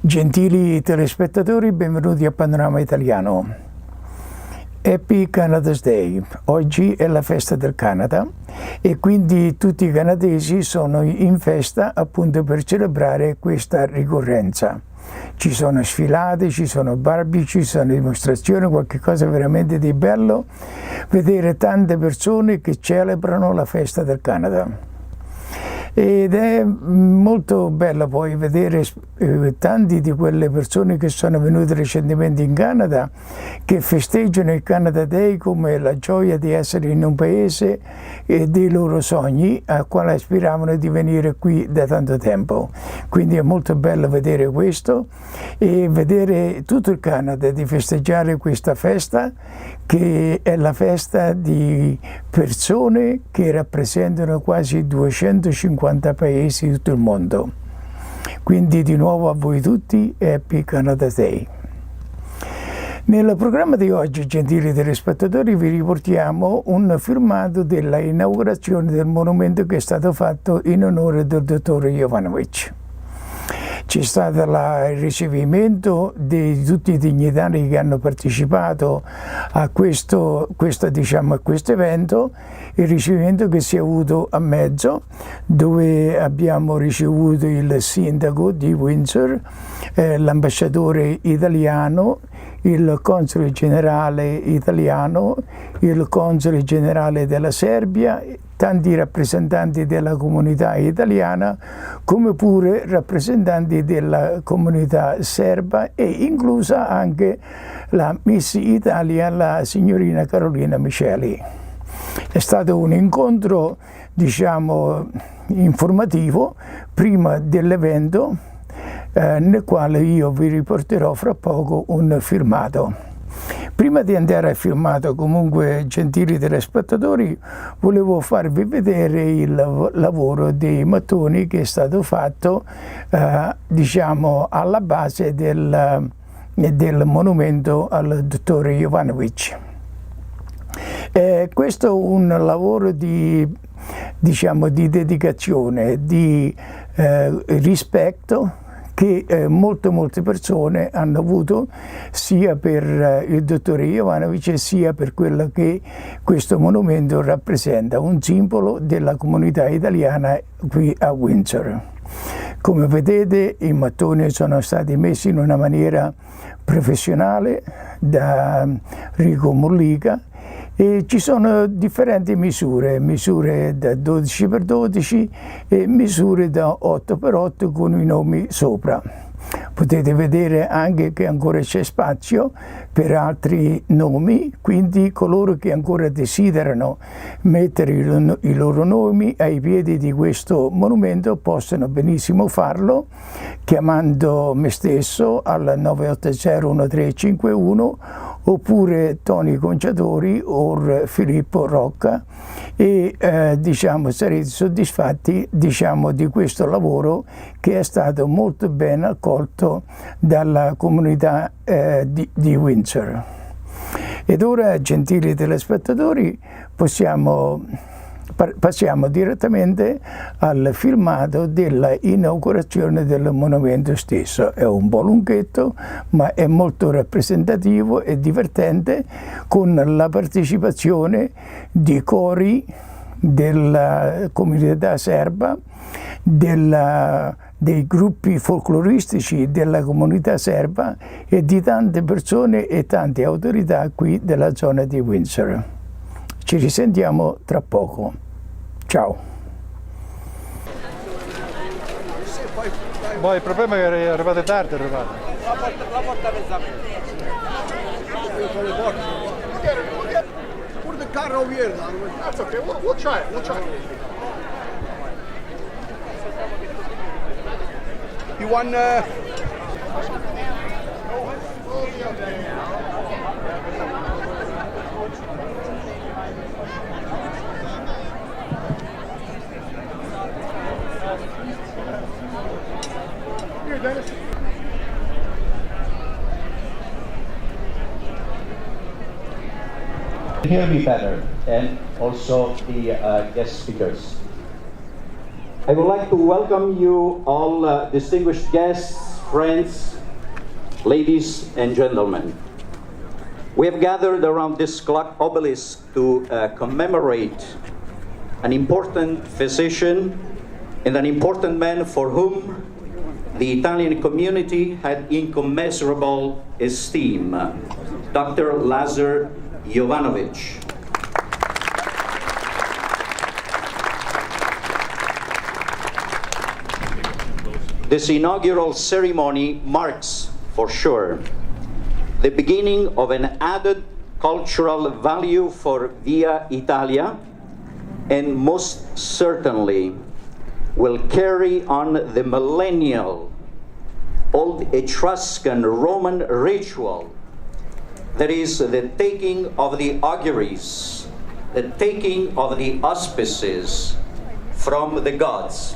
Gentili telespettatori, benvenuti a Panorama Italiano. Happy Canada's Day. Oggi è la festa del Canada e quindi tutti i canadesi sono in festa appunto per celebrare questa ricorrenza. Ci sono sfilate, ci sono barbecue, ci sono dimostrazioni, qualche cosa veramente di bello, vedere tante persone che celebrano la festa del Canada. Ed è molto bello poi vedere tanti di quelle persone che sono venute recentemente in Canada che festeggiano il Canada Day come la gioia di essere in un paese e dei loro sogni a quale aspiravano di venire qui da tanto tempo. Quindi è molto bello vedere questo e vedere tutto il Canada di festeggiare questa festa che è la festa di persone che rappresentano quasi 250 paesi di tutto il mondo. Quindi di nuovo a voi tutti, Happy Canada Day. Nel programma di oggi, gentili telespettatori, vi riportiamo un filmato della inaugurazione del monumento che è stato fatto in onore del dottore Jovanovic. C'è stato il ricevimento di tutti i dignitari che hanno partecipato a questo evento, il ricevimento che si è avuto a mezzo, dove abbiamo ricevuto il sindaco di Windsor, l'ambasciatore italiano, il console generale italiano, il console generale della Serbia, tanti rappresentanti della comunità italiana, come pure rappresentanti della comunità serba e inclusa anche la Miss Italia, la signorina Carolina Miceli. È stato un incontro, informativo prima dell'evento, nel quale io vi riporterò fra poco un filmato. Prima di andare al filmato, comunque, gentili telespettatori, volevo farvi vedere il lavoro dei mattoni che è stato fatto, alla base del monumento al dottore Jovanovic. Questo è un lavoro di dedicazione, di rispetto che molte persone hanno avuto sia per il dottore Jovanovic sia per quello che questo monumento rappresenta, un simbolo della comunità italiana qui a Windsor. Come vedete, i mattoni sono stati messi in una maniera professionale da Rico Mollica e ci sono differenti misure da 12x12 e misure da 8x8 con i nomi sopra. Potete vedere anche che ancora c'è spazio per altri nomi, quindi coloro che ancora desiderano mettere i loro nomi ai piedi di questo monumento possono benissimo farlo chiamando me stesso al 980-1351 oppure Tony Conciatori o Filippo Rocca e sarete soddisfatti di questo lavoro che è stato molto ben accolto dalla comunità di Windsor. Ed ora, gentili telespettatori, passiamo direttamente al filmato della inaugurazione del monumento stesso. È un po' lunghetto, ma è molto rappresentativo e divertente, con la partecipazione di cori della comunità serba, dei gruppi folcloristici della comunità serba e di tante persone e tante autorità qui della zona di Windsor. Ci risentiamo tra poco. Ciao. Poi il problema è che arrivate tardi. La porta pezzamente. Sono le porte. Pure il carro viene. That's okay. We'll try it. You want Here, Dennis. Hear me better, and also the guest speakers. I would like to welcome you all distinguished guests friends, ladies and gentlemen. We have gathered around this clock obelisk to commemorate an important physician and an important man for whom the Italian community had incommensurable esteem, Dr. Lazar Jovanovic. This inaugural ceremony marks, for sure, the beginning of an added cultural value for Via Italia, and most certainly will carry on the millennial old Etruscan Roman ritual that is the taking of the auguries, the taking of the auspices from the gods.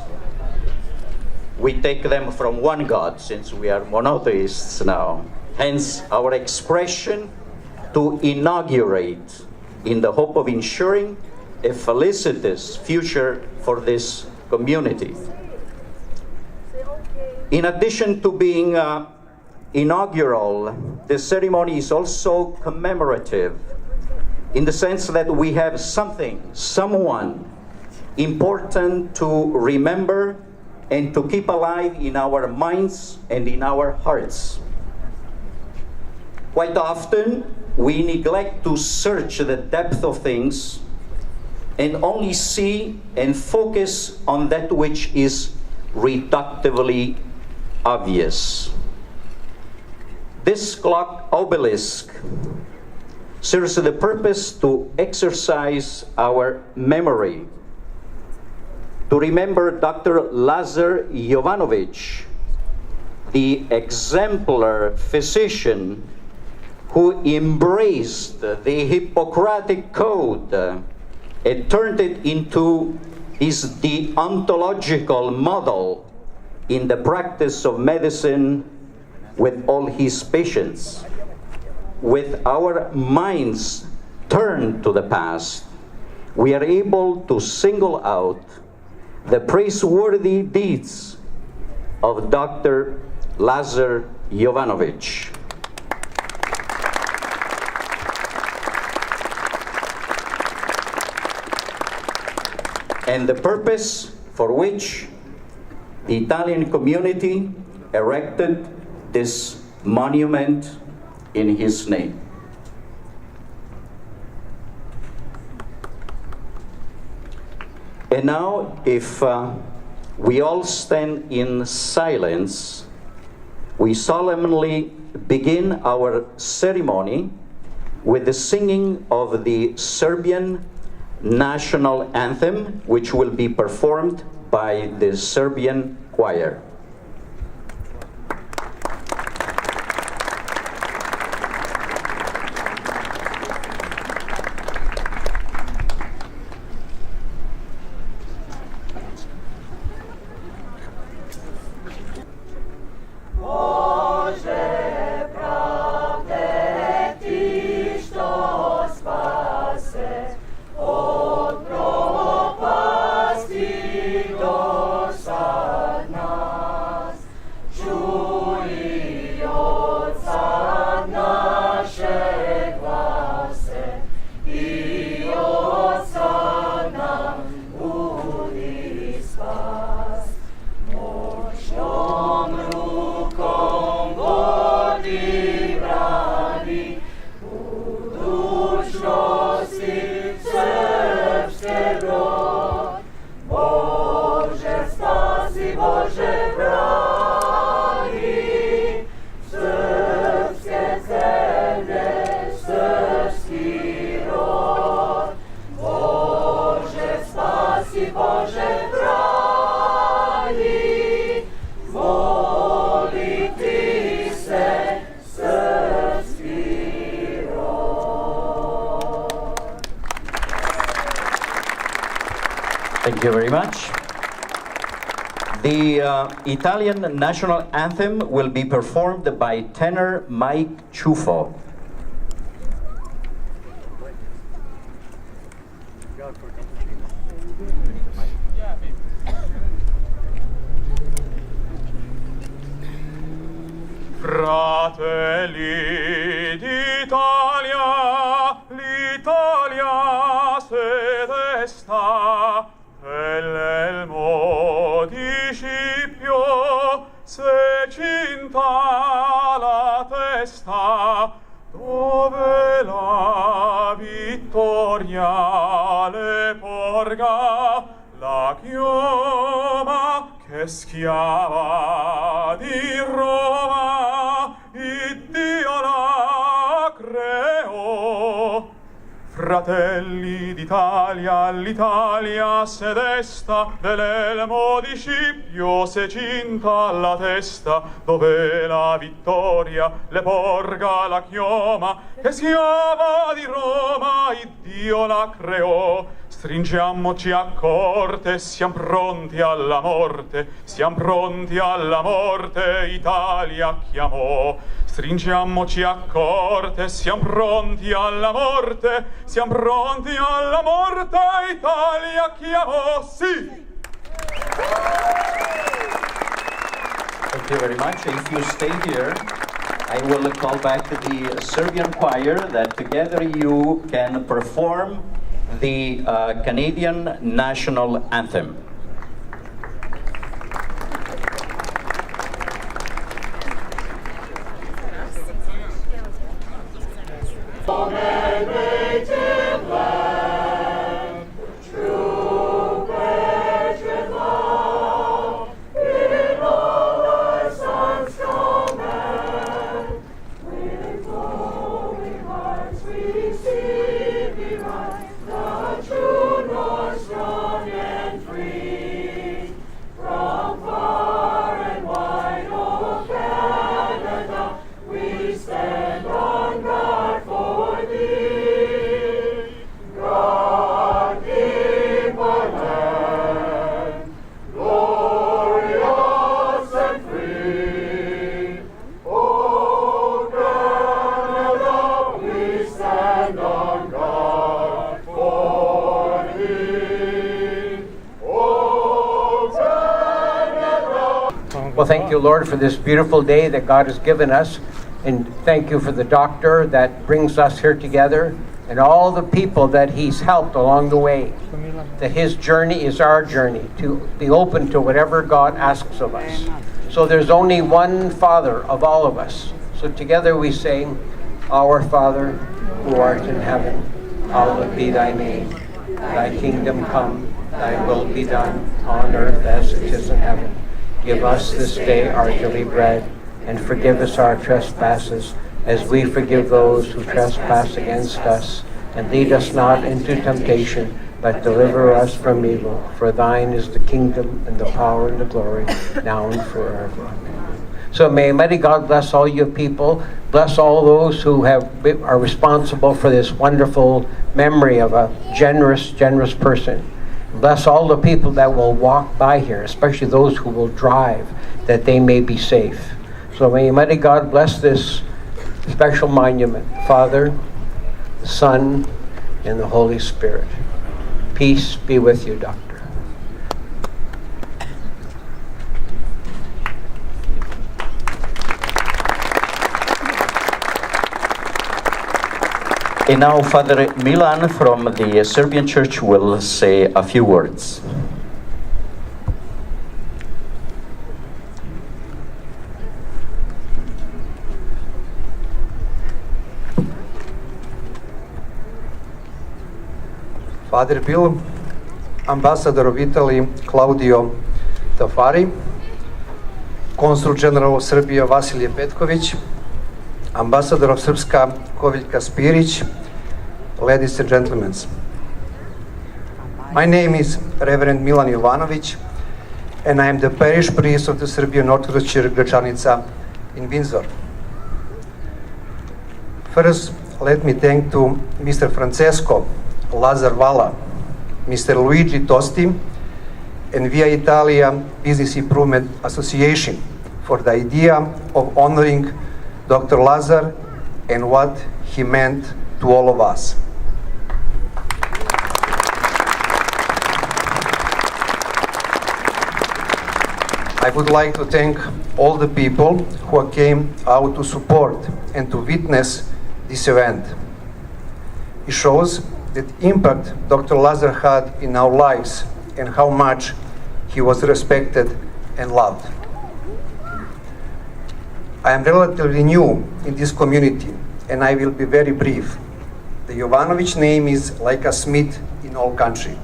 We take them from one God, since we are monotheists now. Hence our expression to inaugurate, in the hope of ensuring a felicitous future for this community. In addition to being inaugural, the ceremony is also commemorative, in the sense that we have someone important to remember and to keep alive in our minds and in our hearts. Quite often, we neglect to search the depth of things and only see and focus on that which is reductively obvious. This clock obelisk serves the purpose to exercise our memory, to remember Dr. Lazar Jovanovic, the exemplar physician who embraced the Hippocratic Code and turned it into his deontological model in the practice of medicine with all his patients. With our minds turned to the past, we are able to single out the praiseworthy deeds of Dr. Lazar Jovanovic. And the purpose for which the Italian community erected this monument in his name. And now, if we all stand in silence, we solemnly begin our ceremony with the singing of the Serbian national anthem, which will be performed by the Serbian choir. Thank you very much. The Italian national anthem will be performed by tenor Mike Ciuffo. Fratelli d'Italia, l'Italia se desta, e l'elmo di Scipio se cinta la testa, dove la vittoria le porga la chioma che schiava di Roma, Iddio la creò. Fratelli d'Italia, l'Italia se desta, dell'elmo di Scipio se cinta la testa, dove la vittoria le porga la chioma, che schiava di Roma, Iddio la creò. Stringiamoci a corte, siamo pronti alla morte, siamo pronti alla morte, Italia chiamò. Stringiamoci a corte, siamo pronti alla morte, siamo pronti alla morte, Italia chiamò, sì! Thank you very much. If you stay here, I will call back the Serbian choir that together you can perform the Canadian national anthem. Well, thank you, Lord, for this beautiful day that God has given us. And thank you for the doctor that brings us here together and all the people that he's helped along the way. That his journey is our journey, to be open to whatever God asks of us. So there's only one Father of all of us. So together we sing, Our Father, who art in heaven, hallowed be thy name. Thy kingdom come, thy will be done, on earth as it is in heaven. Give us this day our daily bread, and forgive us our trespasses, as we forgive those who trespass against us. And lead us not into temptation, but deliver us from evil. For thine is the kingdom, and the power, and the glory, now and forever. Amen. So may Almighty God bless all you people, bless all those who are responsible for this wonderful memory of a generous person. Bless all the people that will walk by here, especially those who will drive, that they may be safe. So may Almighty God bless this special monument, Father, the Son, and the Holy Spirit. Peace be with you, Doctor. And now Father Milan from the Serbian Church will say a few words. Father Bill, Ambassador of Italy Claudio Tafari, Consul General of Serbia Vasilije Petković, Ambassador of Srpska Koviljka Spirić, ladies and gentlemen. My name is Reverend Milan Jovanovic, and I am the parish priest of the Serbian Orthodox Church Gračanica in Windsor. First, let me thank to Mr. Francesco Lazar Vala, Mr. Luigi Tosti, and Via Italia Business Improvement Association for the idea of honoring Dr. Lazar and what he meant to all of us. I would like to thank all the people who came out to support and to witness this event. It shows the impact Dr. Lazar had in our lives and how much he was respected and loved. I am relatively new in this community, and I will be very brief. The Jovanovic name is like a Smith in all country.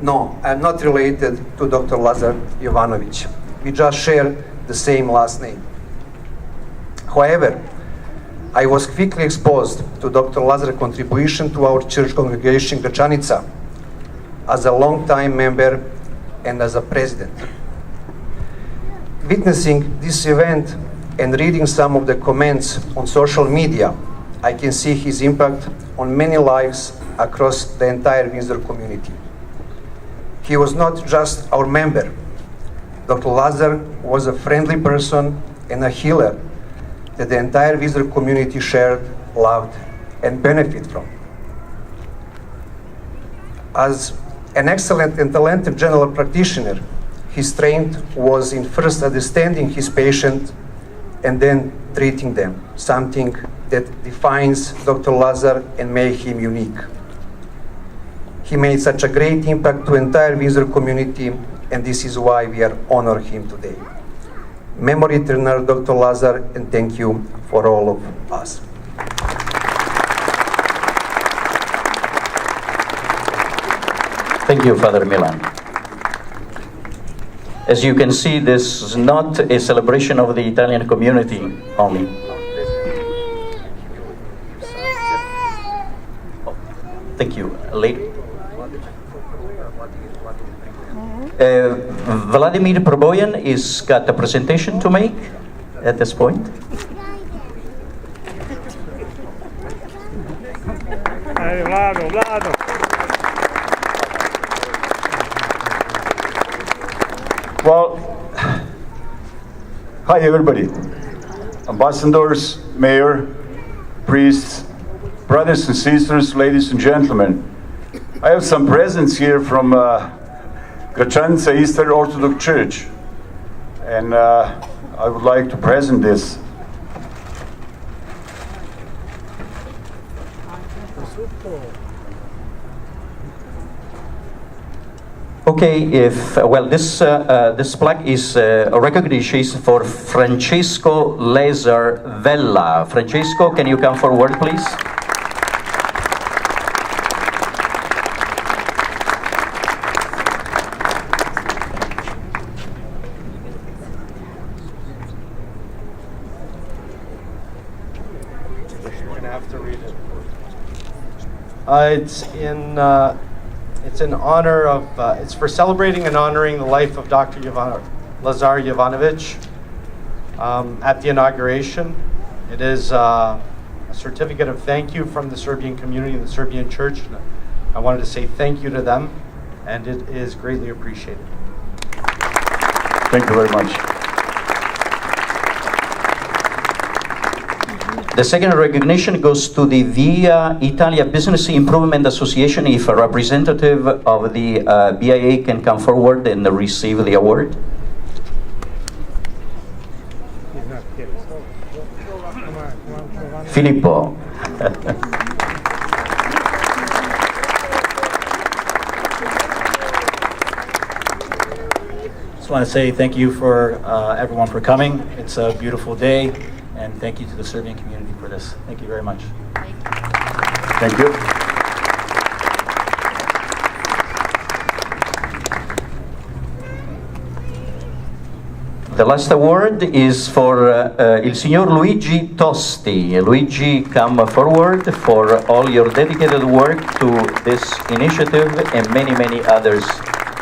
No, I'm not related to Dr. Lazar Jovanovic. We just share the same last name. However, I was quickly exposed to Dr. Lazar's contribution to our church congregation Gračanica as a long-time member and as a president. Witnessing this event and reading some of the comments on social media, I can see his impact on many lives across the entire Windsor community. He was not just our member. Dr. Lazar was a friendly person and a healer that the entire Windsor community shared, loved, and benefited from. As an excellent and talented general practitioner, his strength was in first understanding his patient and then treating them, something that defines Dr. Lazar and made him unique. He made such a great impact to the entire Windsor community, and this is why we are honoring him today. Memory eternal, Dr. Lazar, and thank you for all of us. Thank you, Father Milan. As you can see, this is not a celebration of the Italian community only. Thank you. Vladimir Proboyan is got a presentation to make at this point. Well, hi everybody, ambassadors, mayor, priests, brothers and sisters, ladies and gentlemen. I have some presents here from Gračanica Eastern Orthodox Church, and I would like to present this. Okay, this plaque is a recognition for Francesco Lazar Vella. Francesco, can you come forward, please? It's in honor of, it's for celebrating and honoring the life of Dr. Lazar Jovanovic at the inauguration. It is a certificate of thank you from the Serbian community and the Serbian church. I wanted to say thank you to them, and it is greatly appreciated. Thank you very much. The second recognition goes to the Via Italia Business Improvement Association. If a representative of the BIA can come forward and receive the award. Filippo. Just want to say thank you for everyone for coming. It's a beautiful day. And thank you to the Serbian community for this. Thank you very much. Thank you. The last award is for il signor Luigi Tosti. Luigi, come forward for all your dedicated work to this initiative and many, many others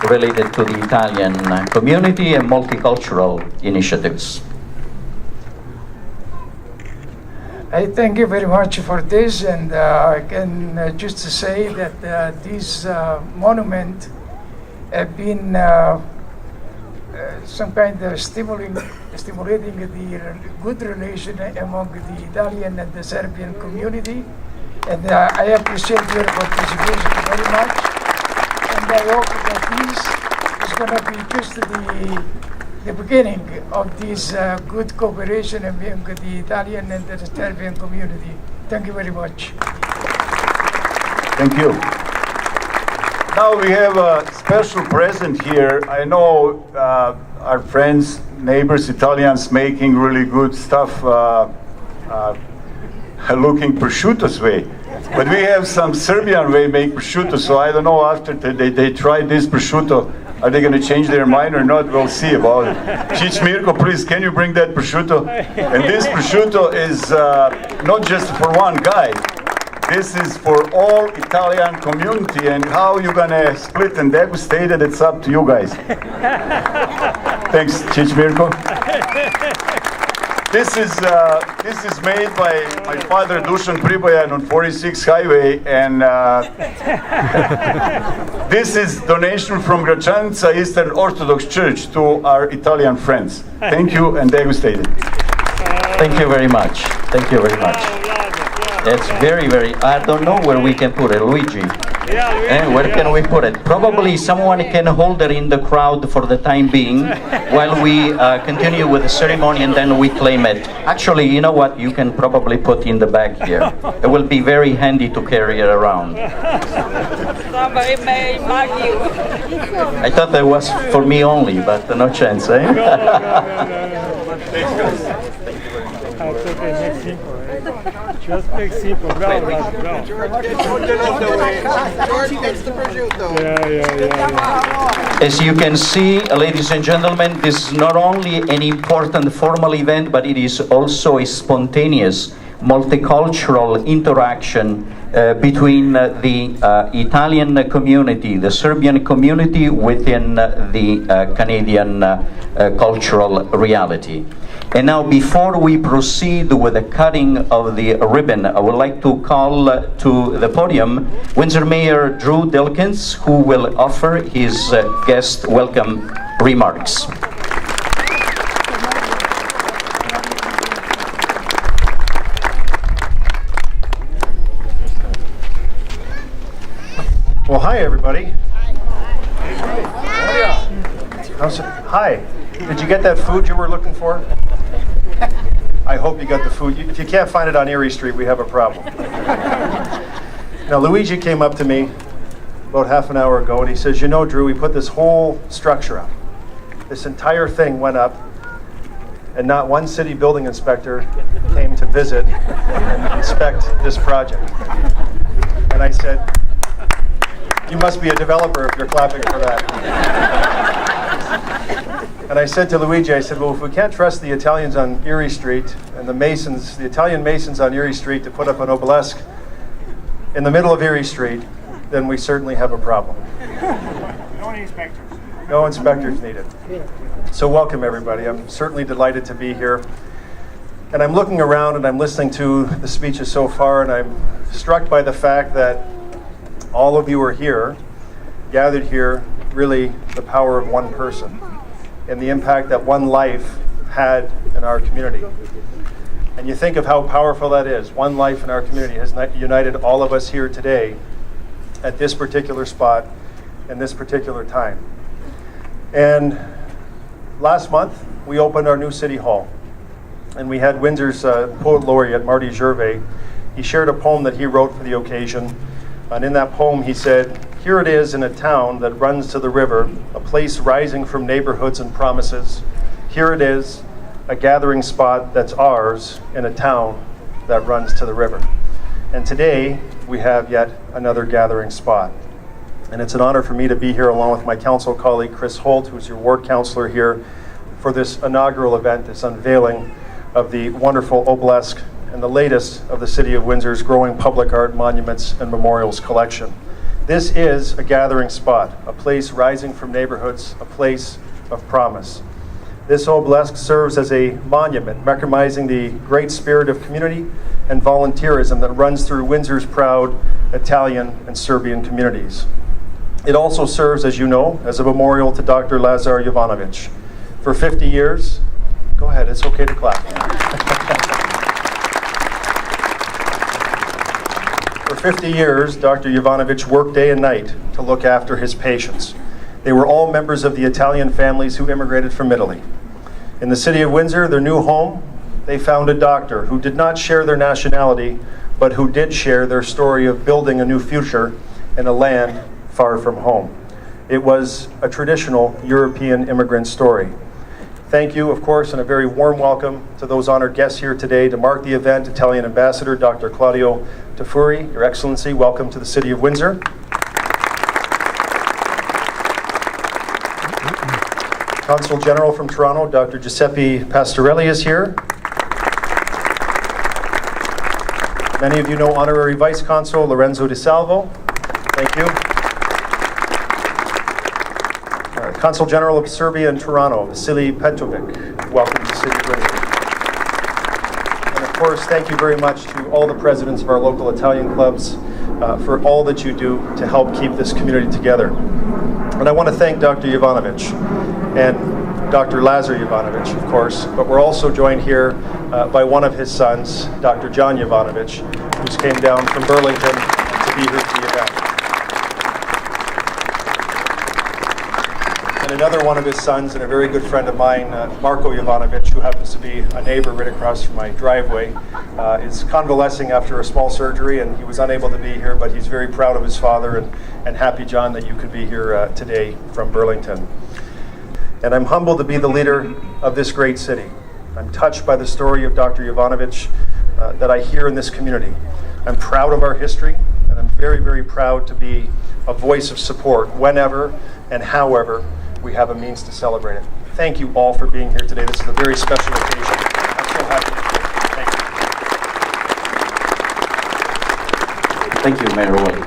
related to the Italian community and multicultural initiatives. I thank you very much for this, and I can just say that this monument have been some kind of stimulating the good relation among the Italian and the Serbian community, and I appreciate your participation very much, and I hope that this is going to be just the beginning of this good cooperation among the Italian and the Serbian community. Thank you very much. Thank you. Now we have a special present here. I know our friends, neighbors, Italians making really good stuff, looking prosciutto's way. But we have some Serbian way make prosciutto, so I don't know after they try this prosciutto, are they going to change their mind or not? We'll see about it. Cic Mirko, please, can you bring that prosciutto? And this prosciutto is not just for one guy. This is for all Italian community, and how you're going to split and degustate it, it's up to you guys. Thanks, Cic Mirko. This is made by my father Dusan Pribojan on 46 Highway, and this is donation from Gračanica Eastern Orthodox Church to our Italian friends. Thank you, and degustate it. Thank you very much. Thank you very much. It's very, very, I don't know where we can put it, Luigi. Where can we put it? Probably someone can hold it in the crowd for the time being while we continue with the ceremony, and then we claim it. Actually, you know what? You can probably put in the bag here. It will be very handy to carry it around. Somebody may mug you. I thought that was for me only, but no chance, eh? Just make simple. Bravo, bravo. George takes the prosciutto. Yeah. As you can see, ladies and gentlemen, this is not only an important formal event, but it is also a spontaneous, multicultural interaction between the Italian community, the Serbian community within the Canadian cultural reality. And now, before we proceed with the cutting of the ribbon, I would like to call to the podium Windsor Mayor Drew Dilkins, who will offer his guest welcome remarks. Well, hi, everybody. Hi. Did you get that food you were looking for? I hope you got the food. If you can't find it on Erie Street, we have a problem. Now, Luigi came up to me about half an hour ago, and he says, you know, Drew, we put this whole structure up. This entire thing went up, and not one city building inspector came to visit and inspect this project. And I said, you must be a developer if you're clapping for that. And I said to Luigi, I said, well, if we can't trust the Italians on Erie Street and the Masons, the Italian Masons on Erie Street to put up an obelisk in the middle of Erie Street, then we certainly have a problem. No inspectors. No inspectors needed. So welcome, everybody. I'm certainly delighted to be here. And I'm looking around and I'm listening to the speeches so far, and I'm struck by the fact that all of you are here, gathered here, really the power of one person and the impact that one life had in our community. And you think of how powerful that is. One life in our community has united all of us here today at this particular spot and this particular time. And last month, we opened our new city hall. And we had Windsor's poet laureate, Marty Gervais. He shared a poem that he wrote for the occasion. And in that poem, he said, here it is in a town that runs to the river, a place rising from neighborhoods and promises. Here it is, a gathering spot that's ours in a town that runs to the river. And today, we have yet another gathering spot. And it's an honor for me to be here along with my council colleague, Chris Holt, who's your ward councillor here, for this inaugural event, this unveiling of the wonderful obelisk and the latest of the City of Windsor's growing public art monuments and memorials collection. This is a gathering spot, a place rising from neighborhoods, a place of promise. This obelisk serves as a monument, recognizing the great spirit of community and volunteerism that runs through Windsor's proud Italian and Serbian communities. It also serves, as you know, as a memorial to Dr. Lazar Jovanovic. For 50 years, go ahead, it's okay to clap. For 50 years, Dr. Jovanovic worked day and night to look after his patients. They were all members of the Italian families who immigrated from Italy. In the city of Windsor, their new home, they found a doctor who did not share their nationality, but who did share their story of building a new future in a land far from home. It was a traditional European immigrant story. Thank you, of course, and a very warm welcome to those honored guests here today to mark the event. Italian Ambassador Dr. Claudio Tafuri, Your Excellency, welcome to the City of Windsor. Consul General from Toronto, Dr. Giuseppe Pastorelli is here. Many of you know Honorary Vice Consul Lorenzo Di Salvo. Thank you. Consul General of Serbia in Toronto, Vasily Petrovic. Welcome to the City of Windsor. And of course, thank you very much to all the presidents of our local Italian clubs for all that you do to help keep this community together. And I want to thank Dr. Jovanovic and Dr. Lazar Jovanovic, of course, but we're also joined here by one of his sons, Dr. John Jovanovic, who's came down from Burlington to be here for the event. And another one of his sons and a very good friend of mine, Marco Jovanovic, who happens to be a neighbor right across from my driveway, is convalescing after a small surgery, and he was unable to be here, but he's very proud of his father and happy, John, that you could be here today from Burlington. And I'm humbled to be the leader of this great city. I'm touched by the story of Dr. Jovanovic that I hear in this community. I'm proud of our history, and I'm very, very proud to be a voice of support whenever and however we have a means to celebrate it. Thank you all for being here today. This is a very special occasion. I'm so happy to be here. Thank you. Thank you, Mayor Wally.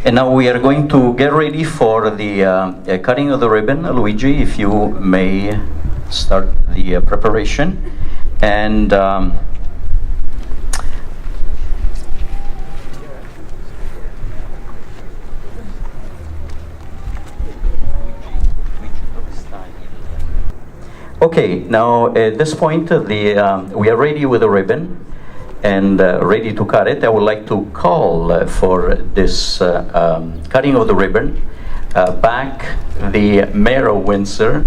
And now we are going to get ready for the cutting of the ribbon. Luigi, if you may start the preparation. And okay, now at this point we are ready with the ribbon and ready to cut it. I would like to call for this cutting of the ribbon back the Mayor of Windsor,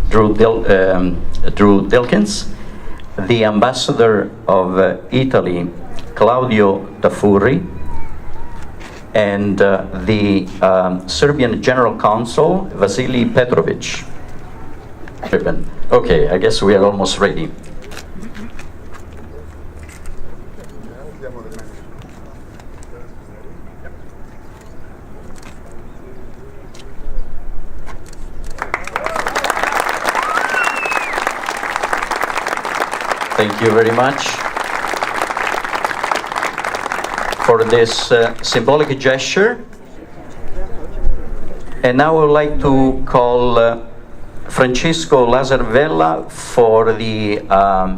Drew Dilkins, the Ambassador of Italy, Claudio Tafuri, and the Serbian General Consul, Vasily Petrovic. Ribbon. Okay, I guess we are almost ready. Thank you very much for this symbolic gesture. And now I would like to call Francisco Lazarvella for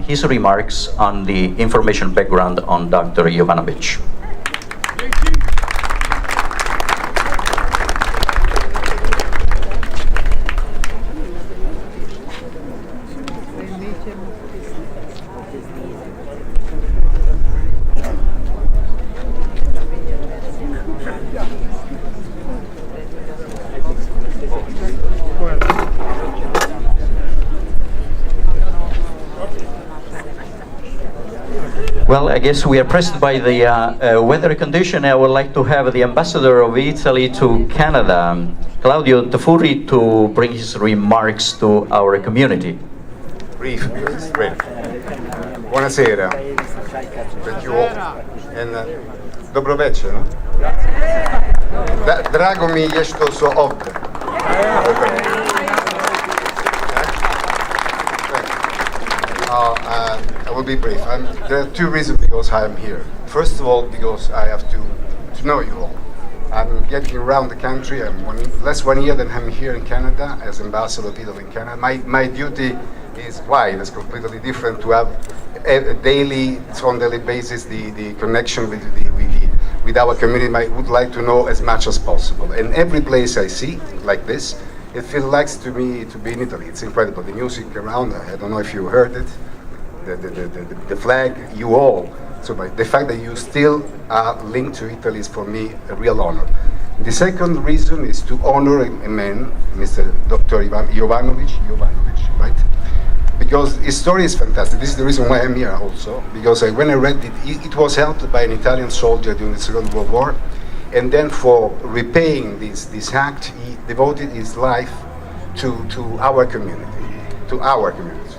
his remarks on the information background on Dr. Jovanovic. Well, I guess we are pressed by the weather condition. I would like to have the Ambassador of Italy to Canada, Claudio Tafuri, to bring his remarks to our community. Brief, great. Buonasera. Thank you all. And dobro večer, no? Drago mi je što su ovdje. I will be brief. There are two reasons because I am here. First of all, because I have to know you all. I'm getting around the country. I'm less 1 year than I'm here in Canada as Ambassador of Italy in Canada. My duty is wide. It's completely different to have a daily, on daily basis, the connection with our community. I would like to know as much as possible. And every place I see like this, it feels like to me to be in Italy. It's incredible. The music around. I don't know if you heard it. The flag, you all So the fact that you still are linked to Italy is for me a real honor. The second reason is to honor a man, Mr. Dr. Jovanovic, right? Because his story is fantastic. This is the reason why I'm here also, because when I read it, it was helped by an Italian soldier during the Second World War, and then for repaying this act, he devoted his life to our community, the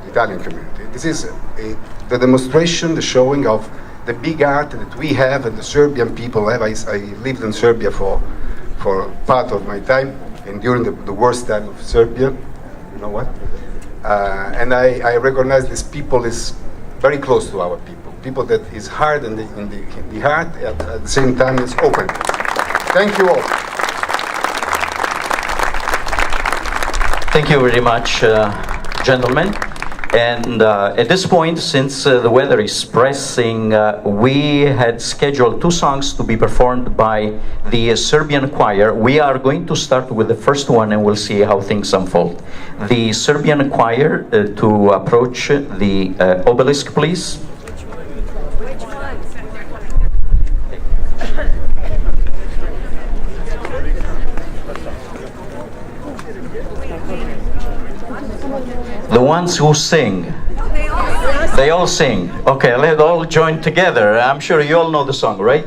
Italian community. This is the demonstration, the showing of the big art that we have and the Serbian people have. I lived in Serbia for part of my time, and during the worst time of Serbia, you know what? And I recognize this people is very close to our people that is hard in the heart, at the same time is open. Thank you all. Thank you very much, gentlemen. And at this point, since the weather is pressing, we had scheduled 2 songs to be performed by the Serbian choir. We are going to start with the first one and we'll see how things unfold. The Serbian choir to approach the obelisk, please. The ones who sing. They all sing. Okay, let's all join together. I'm sure you all know the song, right?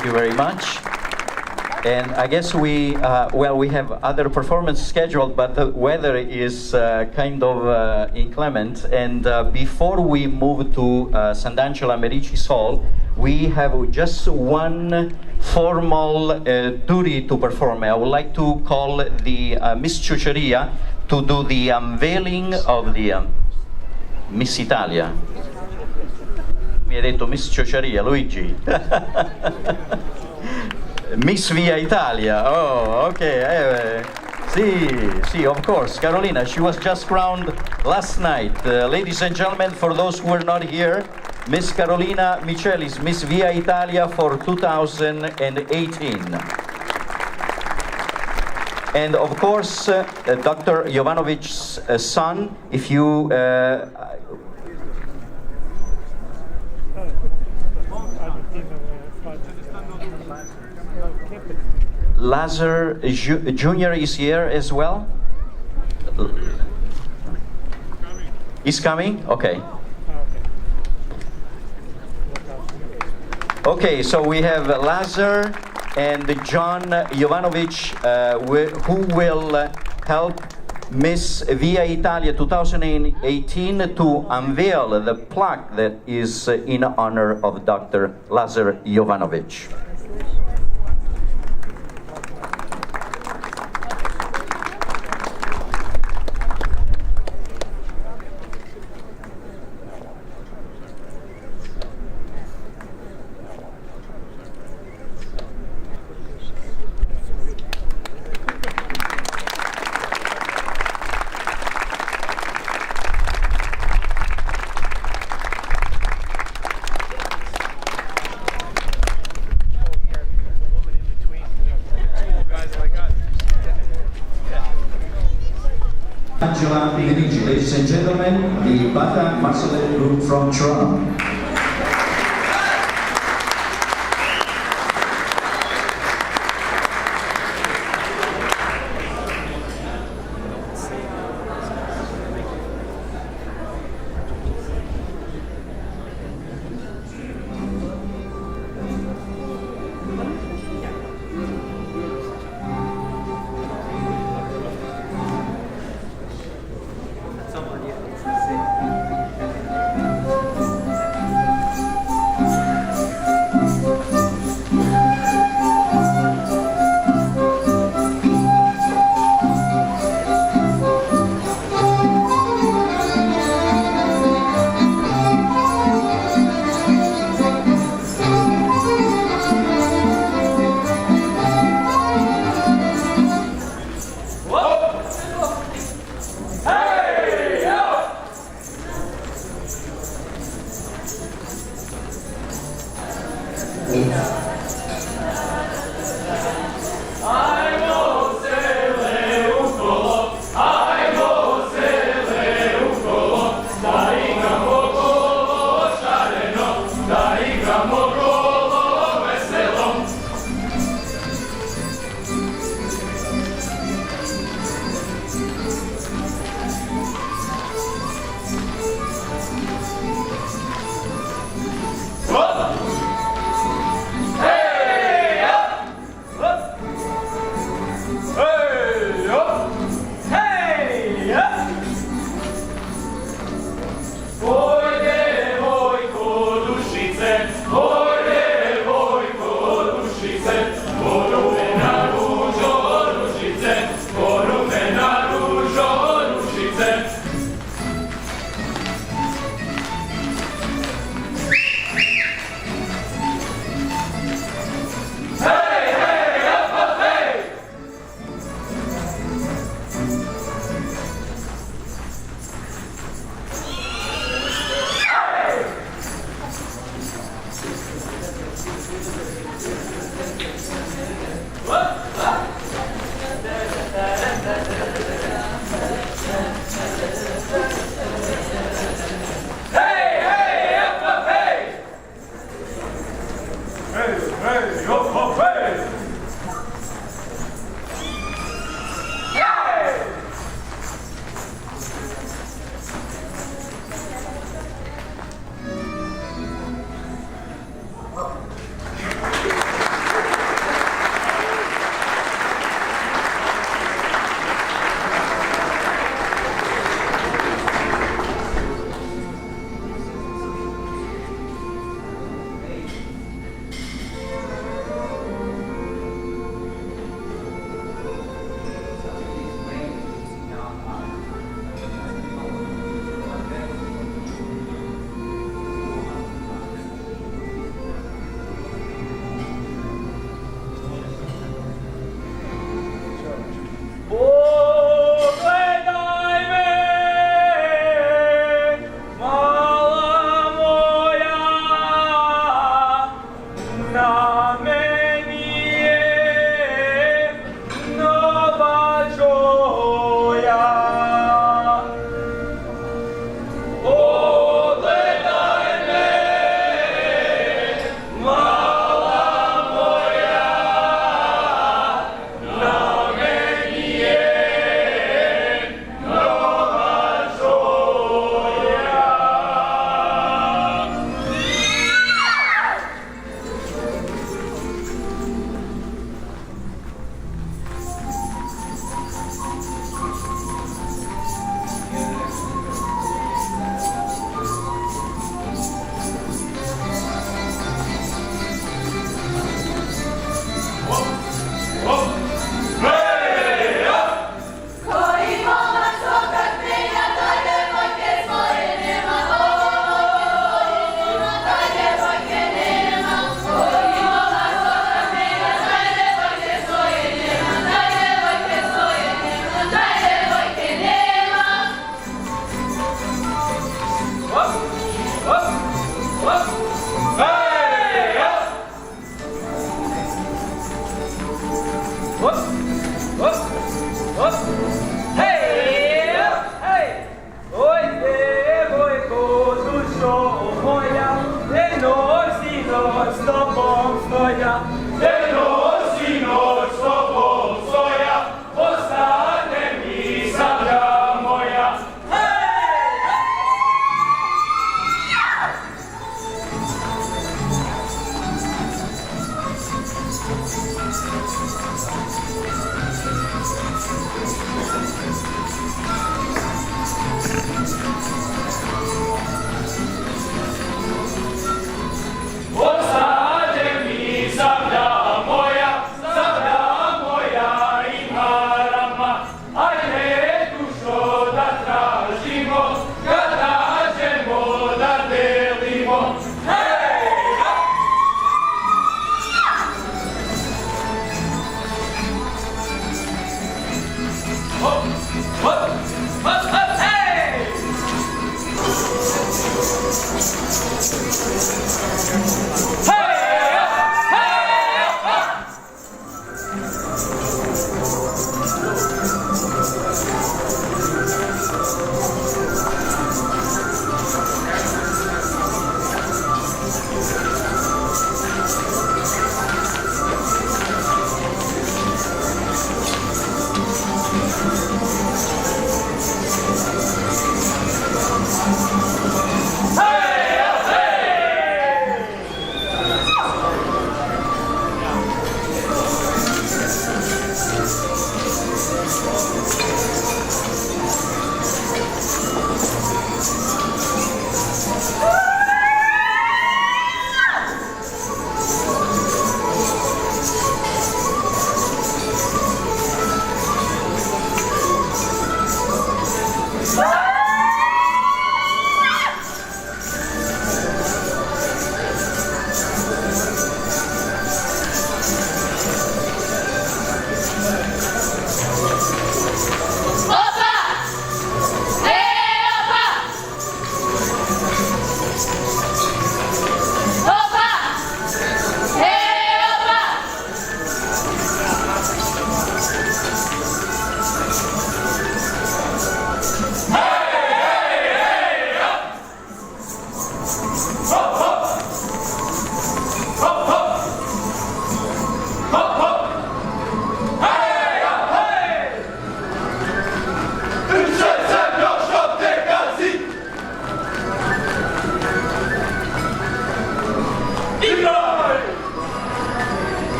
Thank you very much. And I guess we have other performance scheduled, but the weather is kind of inclement. And before we move to Sant'Angelo Americi's Hall, we have just one formal duty to perform. I would like to call the Miss Ciuceria to do the unveiling of the Miss Italia. Mi hai detto Miss Ciuceria, Luigi? Miss Via Italia. Oh, okay. See, of course. Carolina, she was just crowned last night. Ladies and gentlemen, for those who were not here, Miss Carolina Michelis, Miss Via Italia for 2018. And of course, Dr. Jovanovic's son, if you... Lazar Jr. is here as well? He's coming? Okay. Okay, so we have Lazar and John Jovanovic who will help Miss Via Italia 2018 to unveil the plaque that is in honor of Dr. Lazar Jovanovic. Ladies and gentlemen, the Bata Marcelet group from Toronto.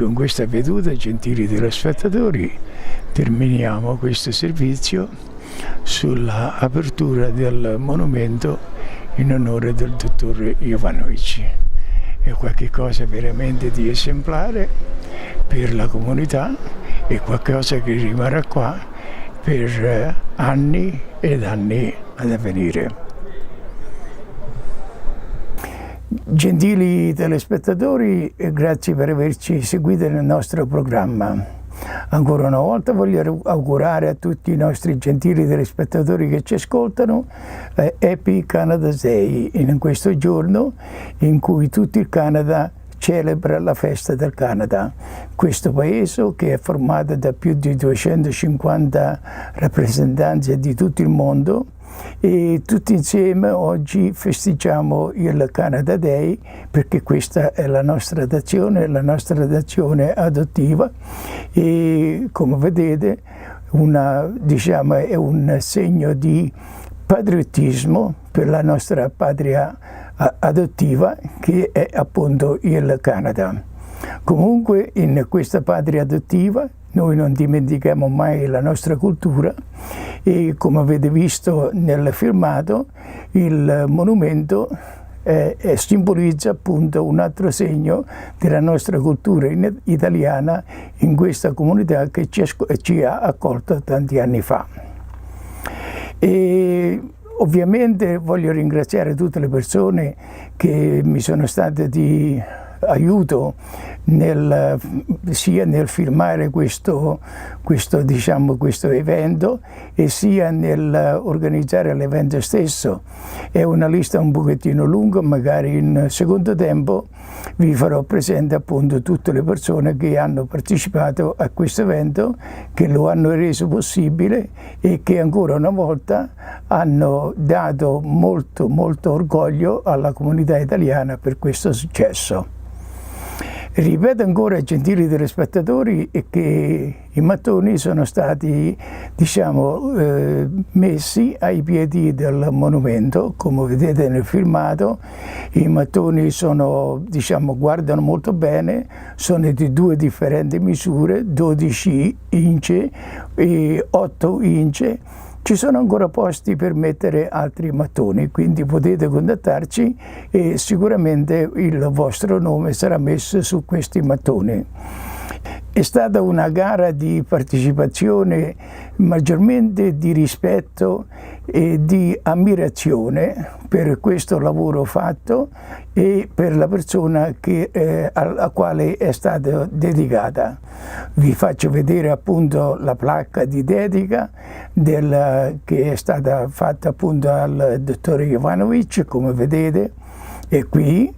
con questa veduta, gentili telespettatori, terminiamo questo servizio sulla apertura del monumento in onore del dottor Jovanovic. È qualcosa veramente di esemplare per la comunità e qualcosa che rimarrà qua per anni ed anni ad avvenire. Gentili telespettatori, grazie per averci seguito nel nostro programma. Ancora una volta voglio augurare a tutti i nostri gentili telespettatori che ci ascoltano Happy Canada Day, in questo giorno in cui tutto il Canada celebra la festa del Canada. Questo paese, che è formato da più di 250 rappresentanze di tutto il mondo, e tutti insieme oggi festeggiamo il Canada Day, perché questa è la nostra nazione adottiva, e come vedete è un segno di patriottismo per la nostra patria adottiva, che è appunto il Canada. Comunque in questa patria adottiva noi non dimentichiamo mai la nostra cultura, e come avete visto nel filmato, il monumento simbolizza appunto un altro segno della nostra cultura italiana in questa comunità che ci ha accolto tanti anni fa. E ovviamente voglio ringraziare tutte le persone che mi sono state di aiuto sia nel filmare questo evento e sia nel organizzare l'evento stesso. È una lista un pochettino lunga, magari in secondo tempo vi farò presente appunto tutte le persone che hanno partecipato a questo evento, che lo hanno reso possibile e che ancora una volta hanno dato molto orgoglio alla comunità italiana per questo successo. Ripeto ancora, gentili telespettatori, che i mattoni sono stati messi ai piedi del monumento, come vedete nel filmato. I mattoni guardano molto bene, sono di due differenti misure, 12 inci e 8 inci. Ci sono ancora posti per mettere altri mattoni, quindi potete contattarci e sicuramente il vostro nome sarà messo su questi mattoni. È stata una gara di partecipazione maggiormente di rispetto e di ammirazione per questo lavoro fatto e per la persona alla quale è stata dedicata. Vi faccio vedere appunto la placca di dedica che è stata fatta appunto al dottore Jovanovic, come vedete, e qui.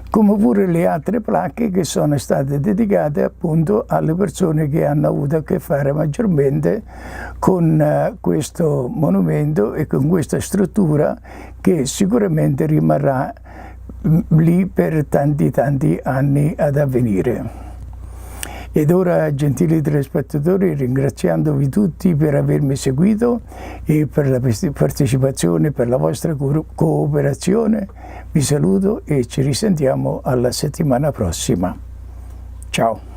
Come pure le altre placche che sono state dedicate appunto alle persone che hanno avuto a che fare maggiormente con questo monumento e con questa struttura, che sicuramente rimarrà lì per tanti anni ad avvenire. Ed ora, gentili telespettatori, ringraziandovi tutti per avermi seguito e per la partecipazione, per la vostra cooperazione, vi saluto e ci risentiamo alla settimana prossima. Ciao!